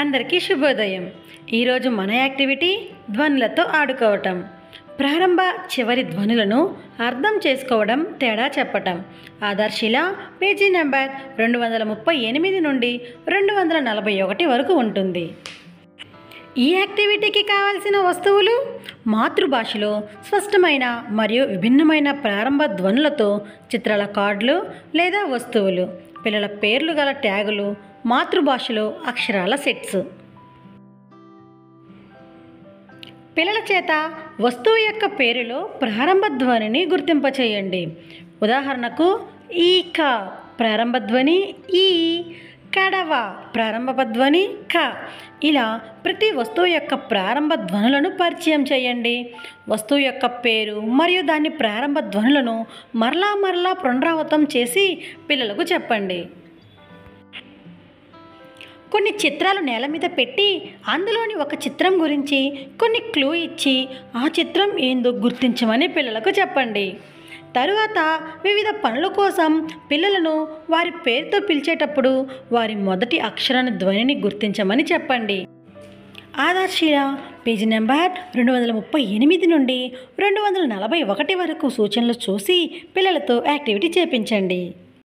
అందరికీ శుభోదయం. ఈరోజు మన యాక్టివిటీ ధ్వనులతో ఆడుకోవటం. ప్రారంభ చివరి ధ్వనులను అర్థం చేసుకోవడం, తేడా చెప్పటం. ఆదర్శిల పేజీ నెంబర్ 238 నుండి 241 వరకు ఉంటుంది. ఈ యాక్టివిటీకి కావాల్సిన వస్తువులు: మాతృభాషలో స్పష్టమైన మరియు విభిన్నమైన ప్రారంభ ధ్వనులతో చిత్రాల కార్డులు లేదా వస్తువులు, పిల్లల పేర్లు గల ట్యాగులు, మాతృభాషలో అక్షరాల సెట్స్. పిల్లల చేత వస్తువు యొక్క పేరులో ప్రారంభ ధ్వనిని గుర్తింపచేయండి. ఉదాహరణకు ఈక ప్రారంభ ధ్వని ఈ, కడవ ప్రారంభ ధ్వని క. ఇలా ప్రతి వస్తువు యొక్క ప్రారంభ ధ్వనులను పరిచయం చేయండి. వస్తువు యొక్క పేరు మరియు దాని ప్రారంభ ధ్వనులను మరలా పునరావృతం చేసి పిల్లలకు చెప్పండి. కొన్ని చిత్రాలు నేల మీద పెట్టి అందులోని ఒక చిత్రం గురించి కొన్ని క్లూ ఇచ్చి ఆ చిత్రం ఏందో గుర్తించమని పిల్లలకు చెప్పండి. తరువాత వివిధ పనుల కోసం పిల్లలను వారి పేరుతో పిలిచేటప్పుడు వారి మొదటి అక్షరాన్ని ధ్వనిని గుర్తించమని చెప్పండి. ఆదర్శిల పేజీ నెంబర్ 238 నుండి 241 వరకు సూచనలు చూసి పిల్లలతో యాక్టివిటీ చేపించండి.